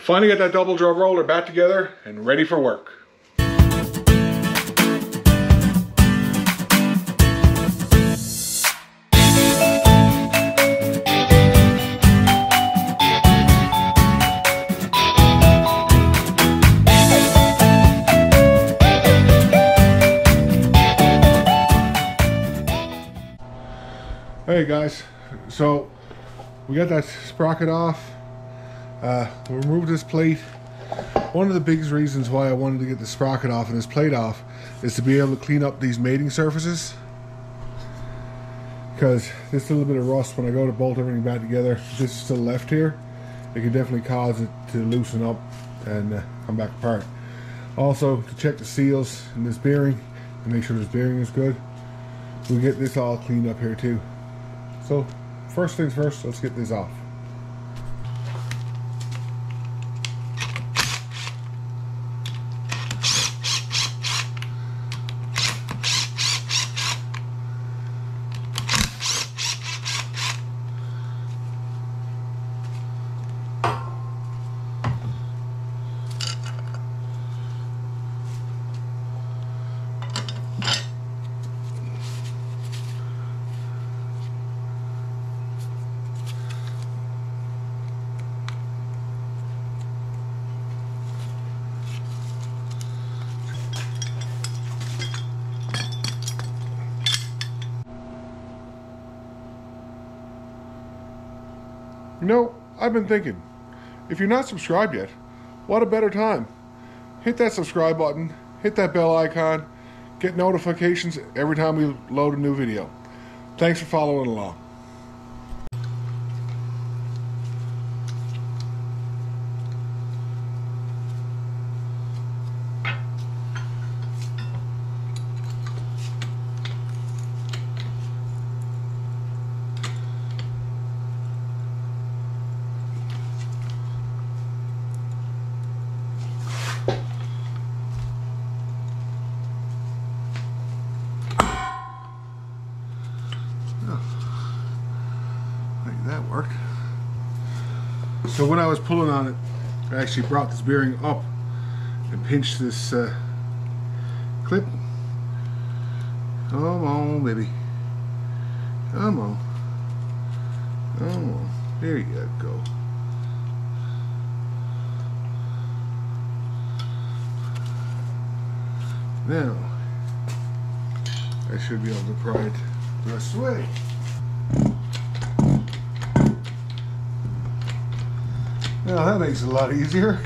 Finally got that double draw roller back together and ready for work. Hey guys, so we got that sprocket off. We removed this plate. One of the biggest reasons why I wanted to get the sprocket off and this plate off is to be able to clean up these mating surfaces, because there's a little bit of rust when I go to bolt everything back together. If this is still left here, it can definitely cause it to loosen up and come back apart. Also, to check the seals in this bearing and make sure this bearing is good, we'll get this all cleaned up here too. So first things first, let's get this off. You know, I've been thinking, if you're not subscribed yet, what a better time. Hit that subscribe button, hit that bell icon, get notifications every time we load a new video. Thanks for following along. That worked. So when I was pulling on it, I actually brought this bearing up and pinched this clip. Come on, baby. Come on. Come on. There you go. Now, I should be able to pry it the rest of the way. Now that makes it a lot easier.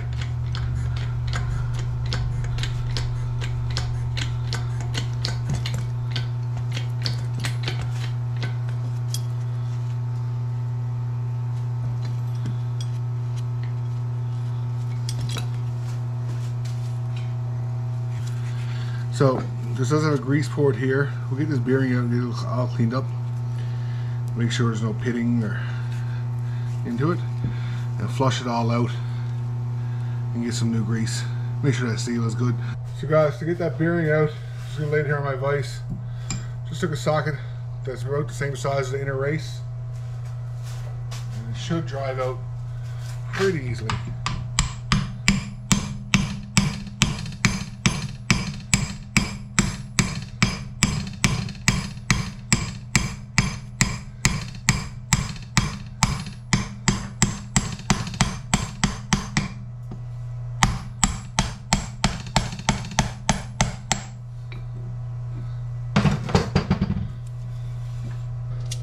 So this does have a grease port here. We'll get this bearing out and get it all cleaned up. Make sure there's no pitting or into it. And flush it all out and get some new grease. Make sure that seal is good. So guys, to get that bearing out, I'm just gonna lay it here on my vise. Just took a socket that's about the same size as the inner race, and it should drive out pretty easily.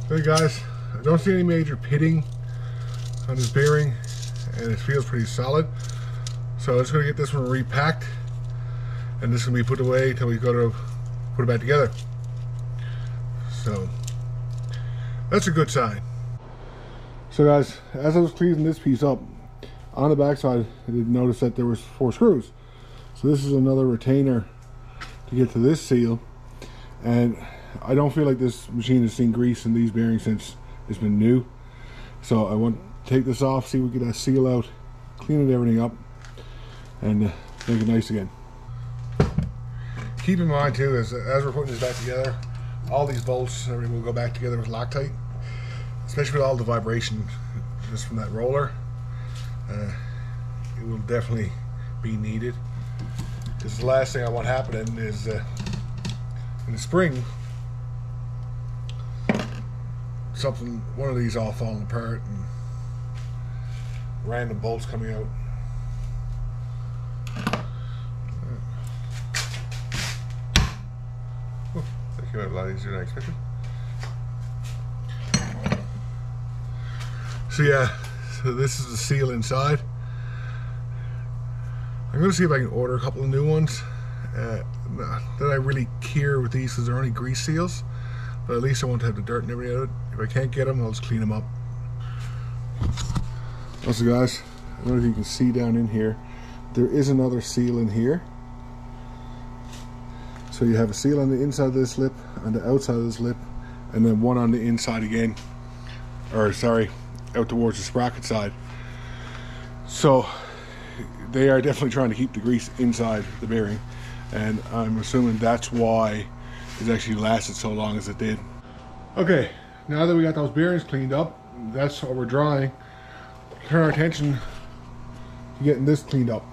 Hey guys, I don't see any major pitting on this bearing and it feels pretty solid. So I'm just going to get this one repacked and this is going to be put away until we go to put it back together. So that's a good sign. So guys, as I was cleaning this piece up, on the back side I did notice that there was 4 screws. So this is another retainer to get to this seal, and I don't feel like this machine has seen grease in these bearings since it's been new. So I want to take this off, see if we can get that seal out, clean everything up, and make it nice again. Keep in mind too, as we're putting this back together, all these bolts and everything will go back together with Loctite, especially with all the vibration just from that roller. It will definitely be needed. Because the last thing I want happening is in the spring, one of these all falling apart and random bolts coming out. Oh, that came out a lot easier than I expected. So yeah, so this is the seal inside. I'm going to see if I can order a couple of new ones. Not that I really care with these because they're only grease seals, but at least I won't have the dirt and everything out of it. If I can't get them, I'll just clean them up. Also guys, I don't know if you can see down in here, there is another seal in here. So you have a seal on the inside of this lip, on the outside of this lip, and then one on the inside again. Or sorry, out towards the sprocket side. So they are definitely trying to keep the grease inside the bearing, and I'm assuming that's why it actually lasted so long as it did. Okay, now that we got those bearings cleaned up, that's what we're drying. Turn our attention to getting this cleaned up.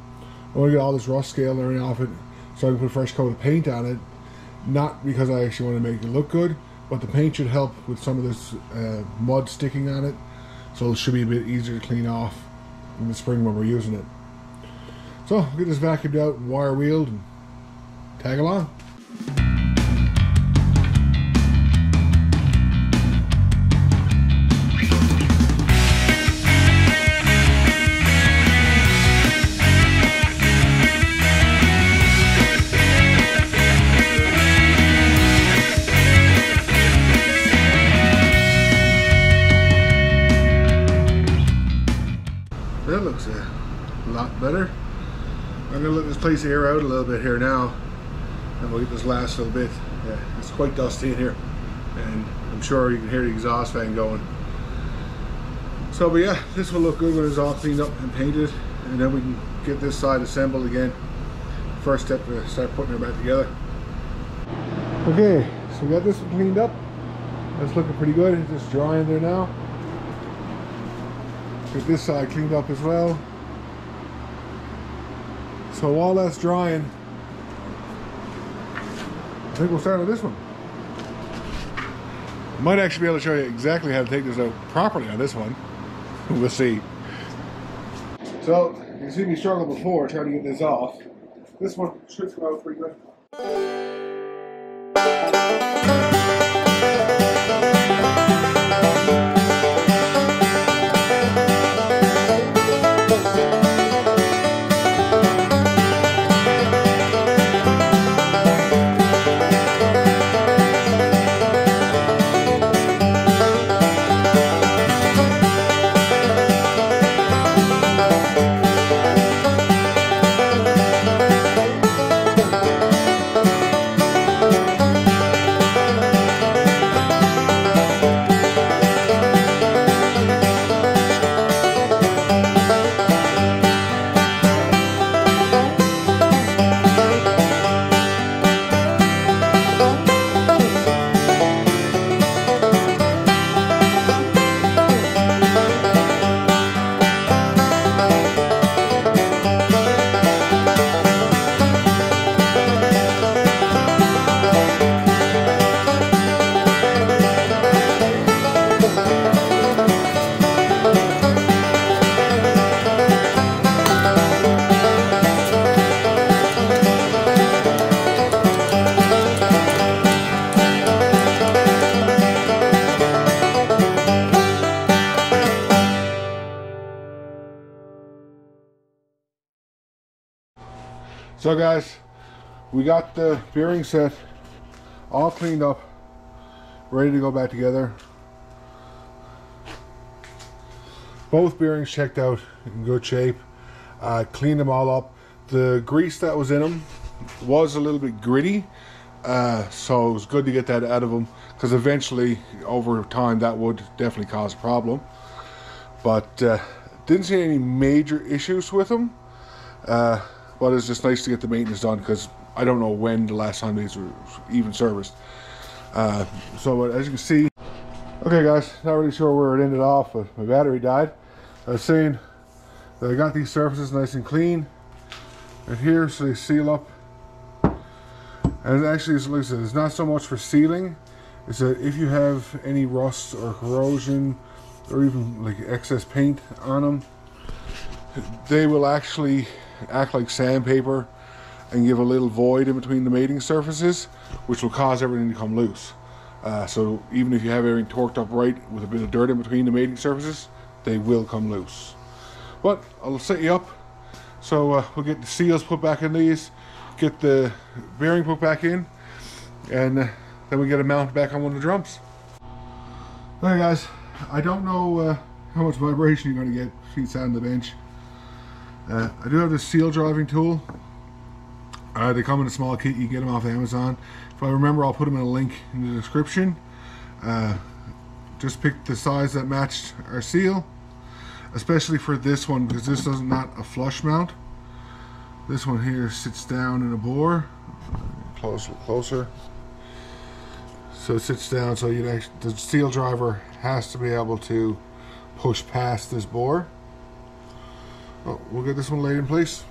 I want to get all this rust scale and everything off it so I can put a fresh coat of paint on it. Not because I actually want to make it look good, but the paint should help with some of this mud sticking on it, so it should be a bit easier to clean off in the spring when we're using it. So I'll get this vacuumed out and wire wheeled and tag along. That looks a lot better. I'm going to let this place air out a little bit here now, and we'll get this last little bit. Yeah, it's quite dusty in here, and I'm sure you can hear the exhaust fan going. So, but yeah, this will look good when it's all cleaned up and painted, and then we can get this side assembled again. First step to start putting it back together. Okay, so we got this one cleaned up. That's looking pretty good. It's just drying there now. Get this side cleaned up as well. So while that's drying, I think we'll start on this one. I might actually be able to show you exactly how to take this out properly on this one. We'll see. So, you can see me struggle before trying to get this off. This one should come out pretty good. So guys, we got the bearing set all cleaned up, ready to go back together. Both bearings checked out in good shape. Cleaned them all up. The grease that was in them was a little bit gritty, so it was good to get that out of them, because eventually over time that would definitely cause a problem. But didn't see any major issues with them. But it's just nice to get the maintenance done, because I don't know when the last time these were even serviced. So as you can see, okay guys, not really sure where it ended off, but my battery died. I was saying I got these surfaces nice and clean right here, so they seal up. And actually, like I said, it's not so much for sealing. It's that if you have any rust or corrosion or even like excess paint on them, they will actually act like sandpaper and give a little void in between the mating surfaces, which will cause everything to come loose. So even if you have everything torqued up right with a bit of dirt in between the mating surfaces, they will come loose. But I'll set you up. So we'll get the seals put back in these, get the bearing put back in, and then we get it mounted back on one of the drums. Alright guys, I don't know how much vibration you're going to get between sat on the bench. I do have this seal driving tool. They come in a small kit, you can get them off Amazon. If I remember, I'll put them in a link in the description. Just pick the size that matched our seal, especially for this one, because this is not a flush mount. This one here sits down in a bore. Closer. So it sits down, so the seal driver has to be able to push past this bore. Oh, we'll get this one laid in place.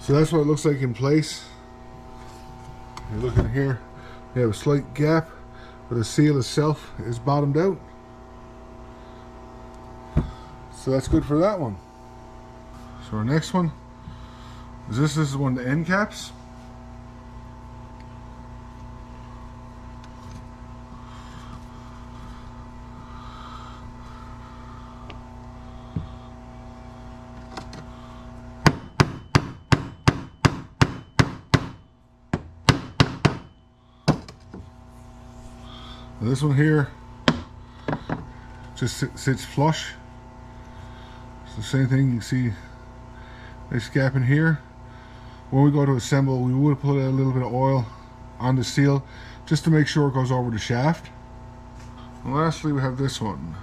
So that's what it looks like in place. You're looking here, we have a slight gap, but the seal itself is bottomed out. So that's good for that one. So our next one is this is one of the end caps. This one here just sits flush. It's the same thing, you can see nice gap in here. When we go to assemble, we would put a little bit of oil on the seal just to make sure it goes over the shaft. And lastly, we have this one.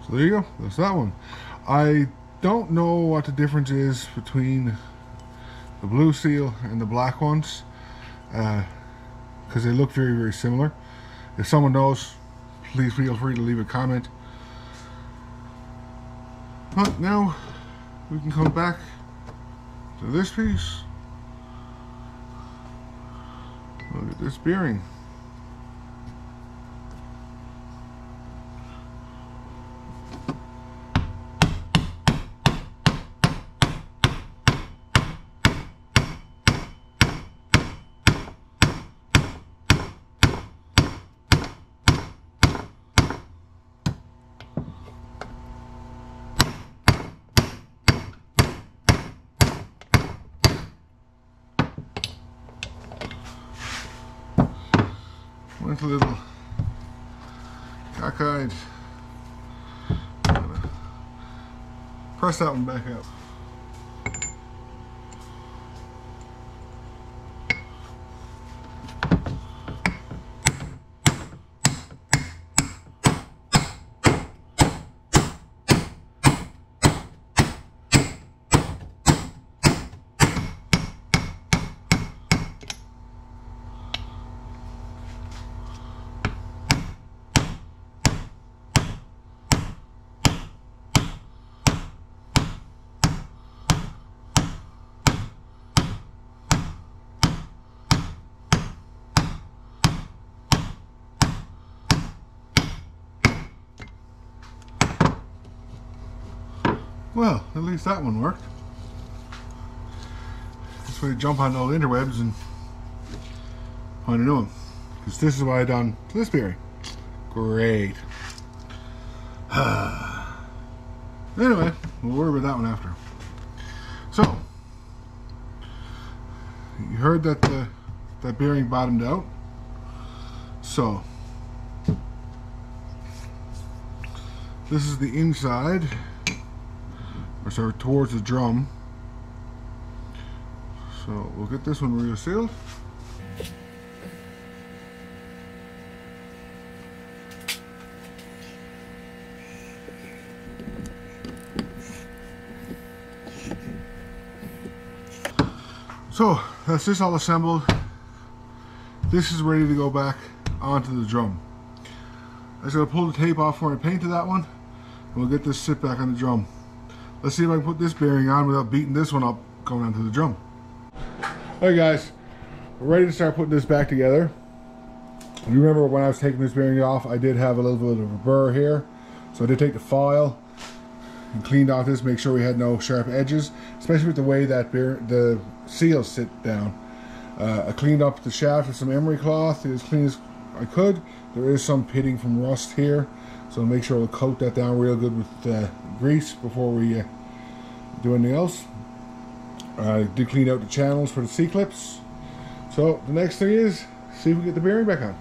So there you go, that's that one. I don't know what the difference is between the blue seal and the black ones, because they look very, very similar. If someone knows, please feel free to leave a comment. But now we can come back to this piece. Look at this bearing. Went a little cockeyed. Press that one back up. Well, at least that one worked. This way to jump on those interwebs and find a new one. Because this is what I done to this bearing. Great. Anyway, we'll worry about that one after. So, you heard that that bearing bottomed out. So, this is the inside, or sorry, towards the drum. So we'll get this one resealed. So that's this all assembled. This is ready to go back onto the drum. I just gotta pull the tape off where I painted that one, and we'll get this sit back on the drum. Let's see if I can put this bearing on without beating this one up going onto the drum. Alright guys, we're ready to start putting this back together. You remember when I was taking this bearing off, I did have a little bit of a burr here. So I did take the file and cleaned off this, make sure we had no sharp edges, especially with the way that the seals sit down. I cleaned up the shaft with some emery cloth as clean as I could. There is some pitting from rust here, so make sure we'll coat that down real good with grease before we do anything else. I did clean out the channels for the C-clips. So the next thing is see if we can get the bearing back on.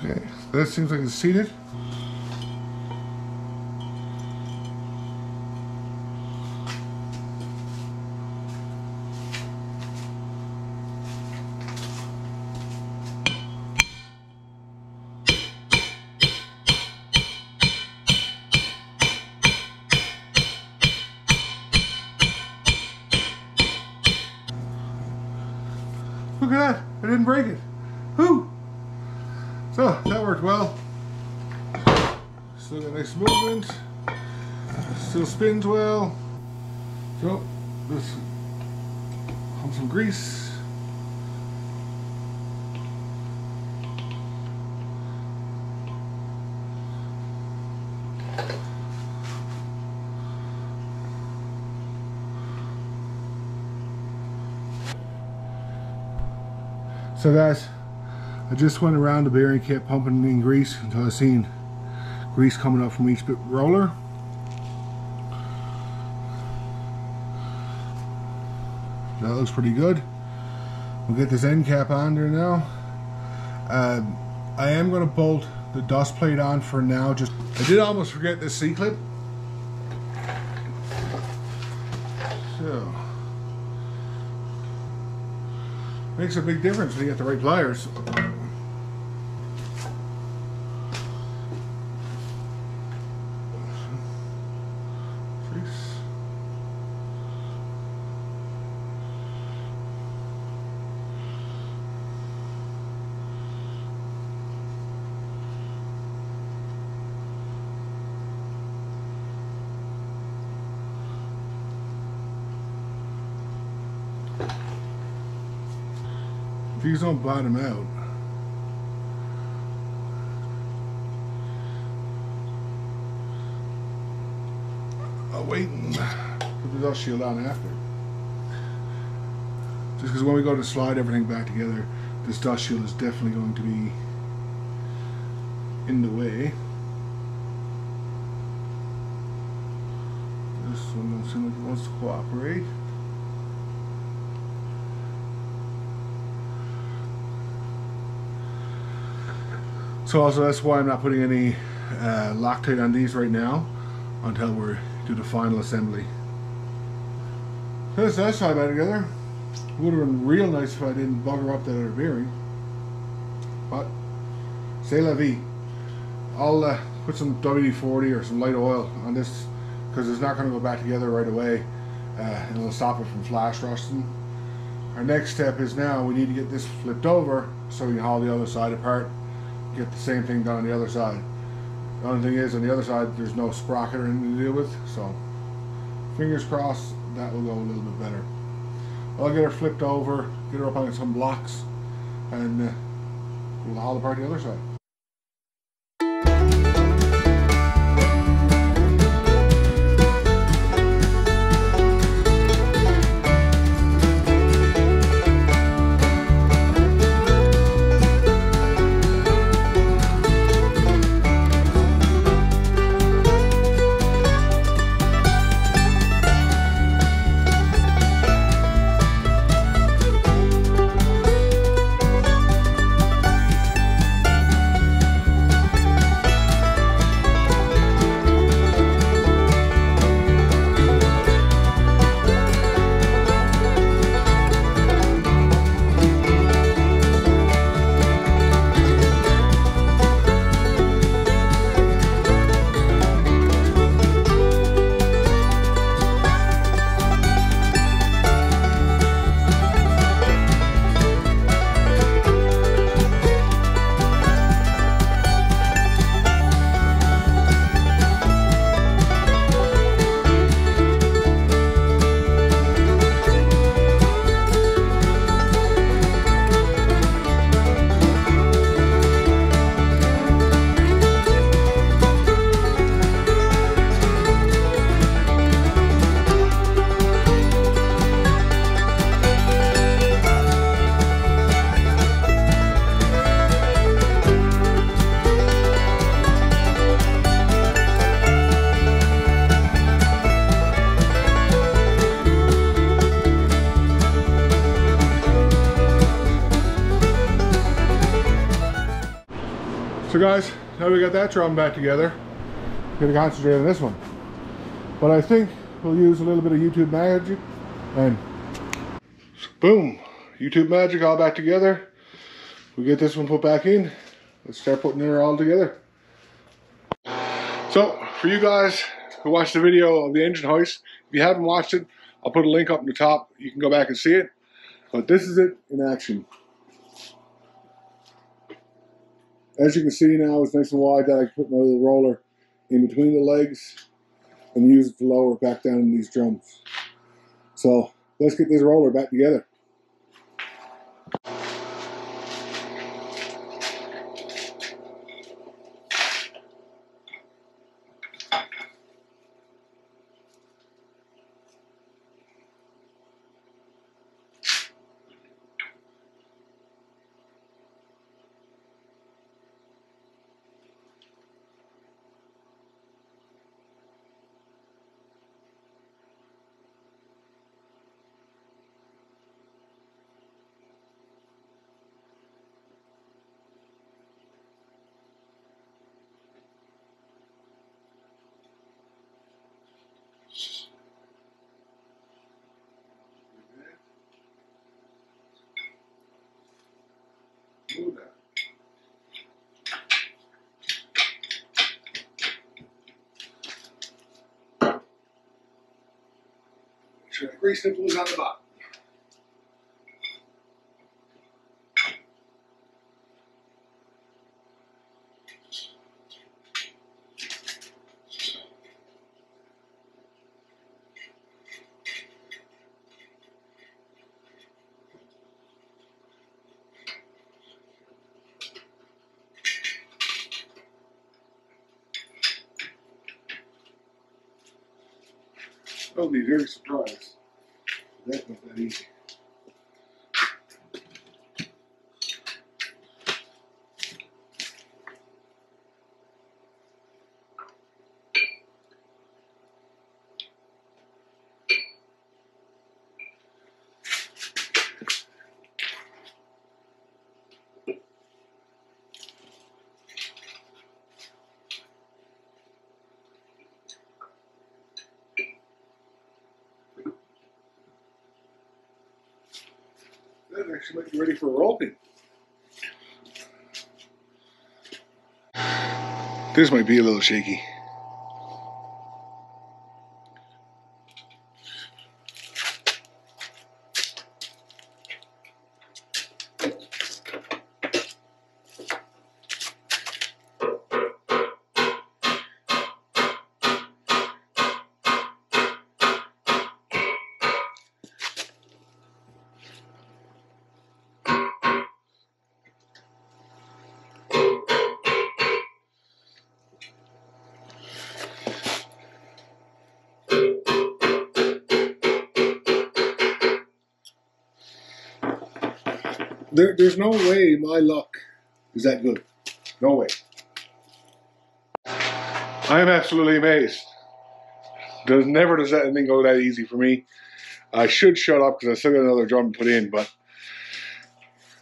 Okay, so that seems like it's seated. Look at that, I didn't break it. Whew! So that worked well. Still got nice movement. Still spins well. So let's pump some grease. So guys, I just went around the bearing kit pumping in grease until I seen grease coming up from each bit roller. That looks pretty good. We'll get this end cap on there now. I am going to bolt the dust plate on for now. I did almost forget this C-clip. So makes a big difference when you get the right pliers. If these don't bottom out, I'll wait and put the dust shield on after. Just because when we go to slide everything back together, this dust shield is definitely going to be in the way. This one doesn't seem like it wants to cooperate. So also that's why I'm not putting any Loctite on these right now until we do the final assembly. So that's that side back together. Would have been real nice if I didn't bugger up that other bearing, but c'est la vie. I'll put some WD-40 or some light oil on this because it's not going to go back together right away. It'll stop it from flash rusting. our next step is now we need to get this flipped over so we can haul the other side apart, get the same thing done on the other side. The only thing is, on the other side there's no sprocket or anything to deal with, so fingers crossed that will go a little bit better. I'll get her flipped over, get her up on some blocks, and we'll haul apart the other side. So guys, now we got that drum back together, we're going to concentrate on this one. But I think we'll use a little bit of YouTube magic, and boom, YouTube magic all back together. We get this one put back in, let's start putting it all together. So for you guys who watched the video of the engine hoist, if you haven't watched it, I'll put a link up in the top, you can go back and see it. But this is it in action. As you can see now, it's nice and wide that I can put my little roller in between the legs and use it to lower it back down in these drums. So let's get this roller back together. Move that. Make sure that grease nipple is on the bottom. I'll be very surprised. That's not that easy. That actually might be ready for rolling. This might be a little shaky. There's no way my luck is that good. No way. I'm absolutely amazed. Never does anything go that easy for me. I should shut up because I still got another drum to put in, but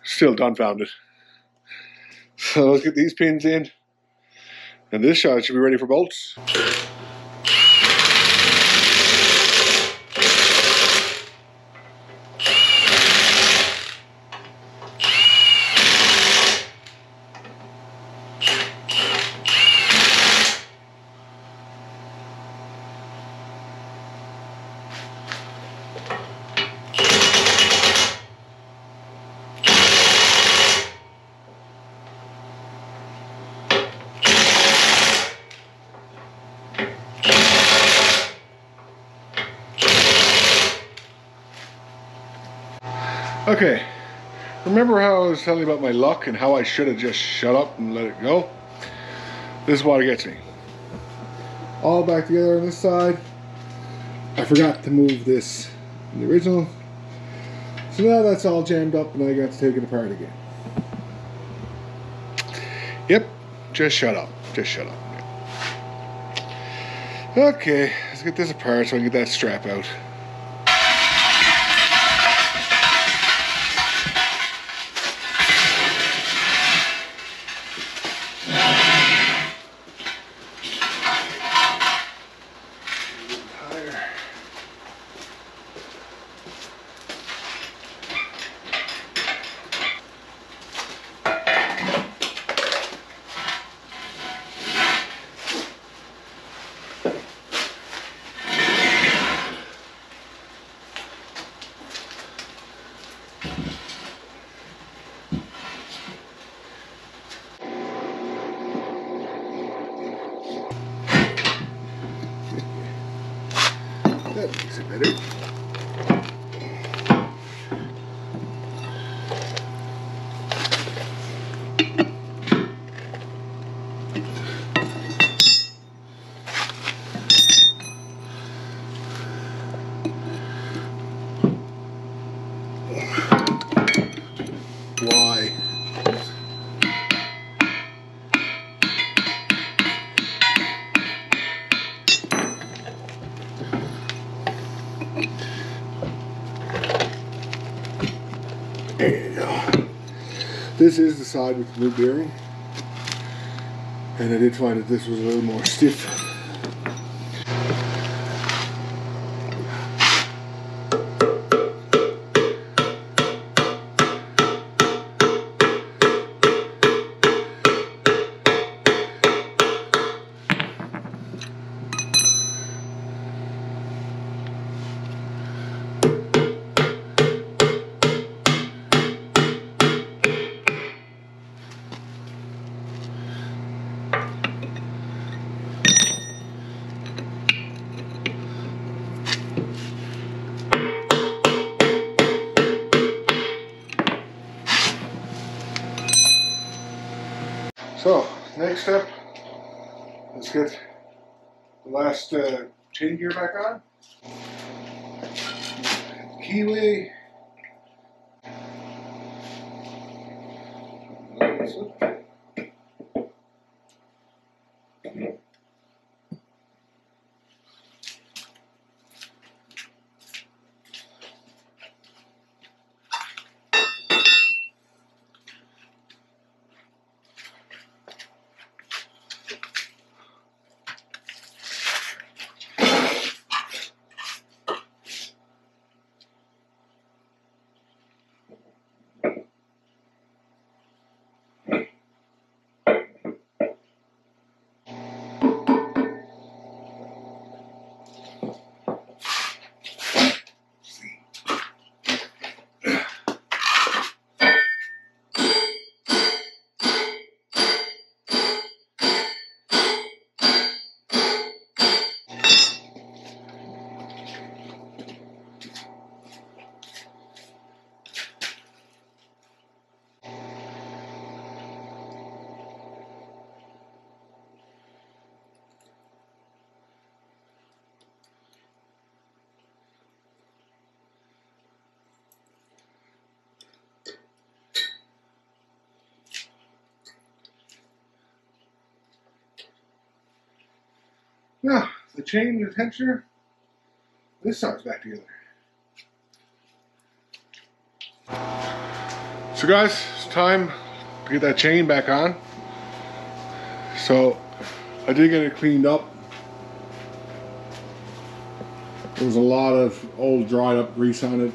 still dumbfounded. So let's get these pins in, and this shot should be ready for bolts. Okay, remember how I was telling you about my luck and how I should have just shut up and let it go? This is what gets me. All back together on this side. I forgot to move this in the original. So now that's all jammed up and I got to take it apart again. Yep, just shut up. Just shut up. Okay, let's get this apart so I can get that strap out. That makes it better. Why? There you go. This is the side with the new bearing, and I did find that this was a little more stiff. So, next step, let's get the last chain gear back on. Keyway. Now, the chain and the tensioner, this side's back together. So guys, it's time to get that chain back on. So I did get it cleaned up. There was a lot of old dried up grease on it.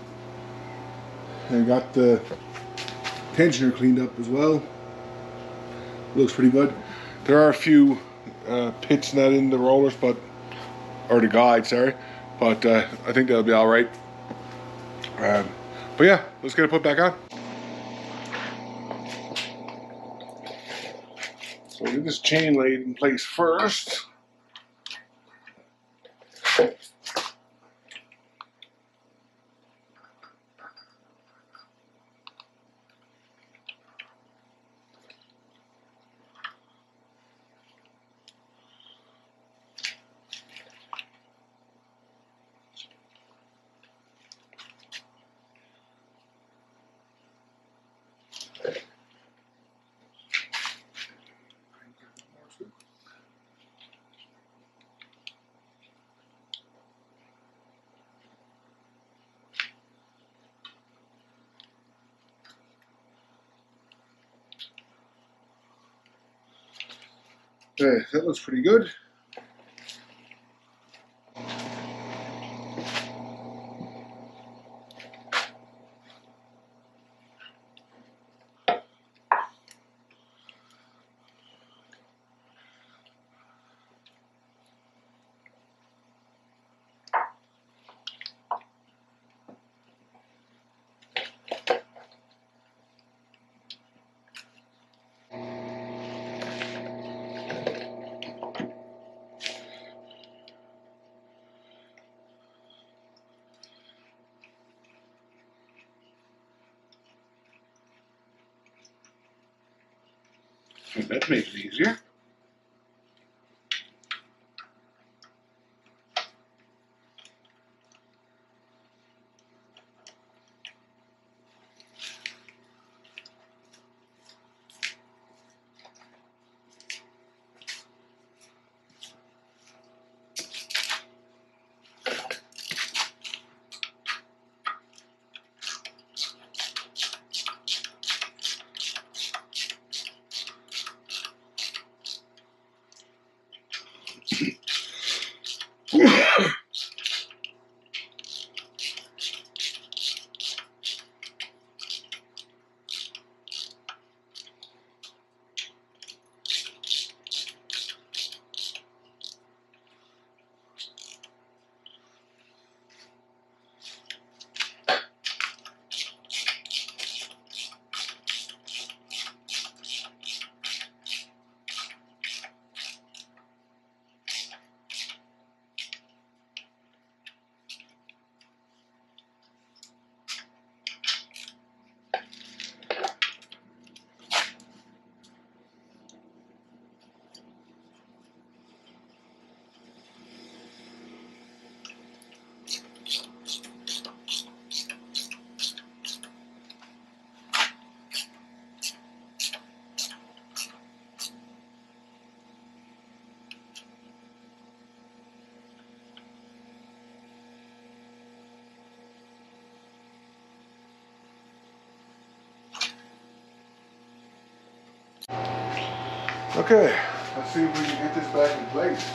And got the tensioner cleaned up as well. Looks pretty good. There are a few pits net in the rollers, but or the guide, sorry. But I think that'll be all right. But yeah, let's get it put back on. So we'll get this chain laid in place first. Okay, that looks pretty good. That makes it easier. Okay, let's see if we can get this back in place.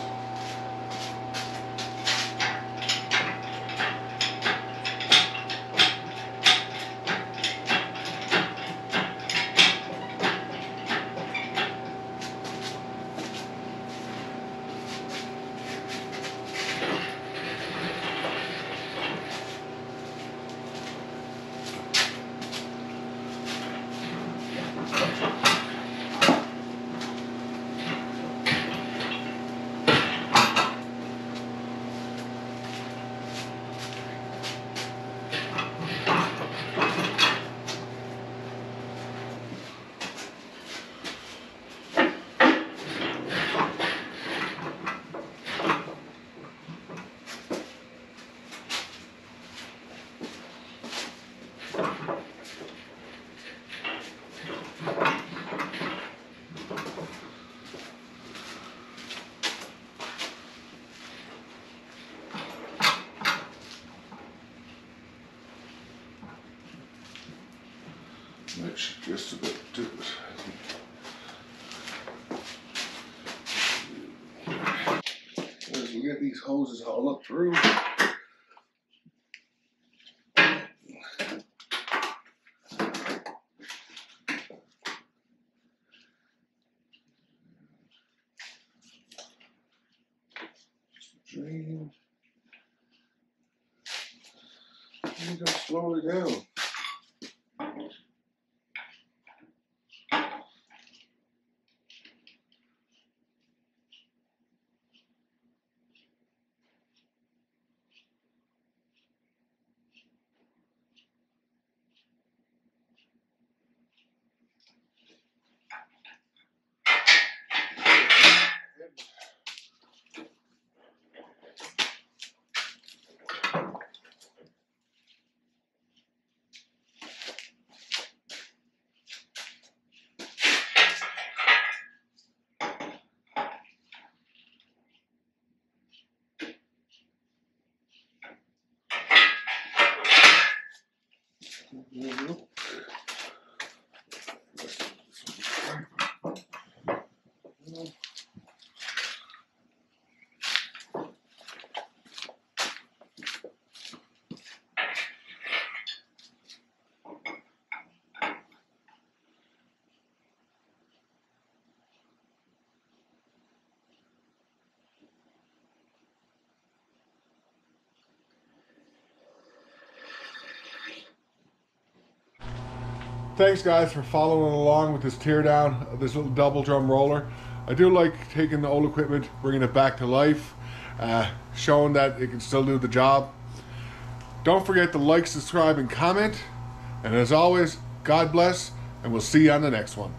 Might shift just a bit too. As we get these hoses hauled up through. Drain. And just slow it down. Thanks guys for following along with this teardown of this little double drum roller. I do like taking the old equipment, bringing it back to life, showing that it can still do the job. Don't forget to like, subscribe, and comment. And as always, God bless, and we'll see you on the next one.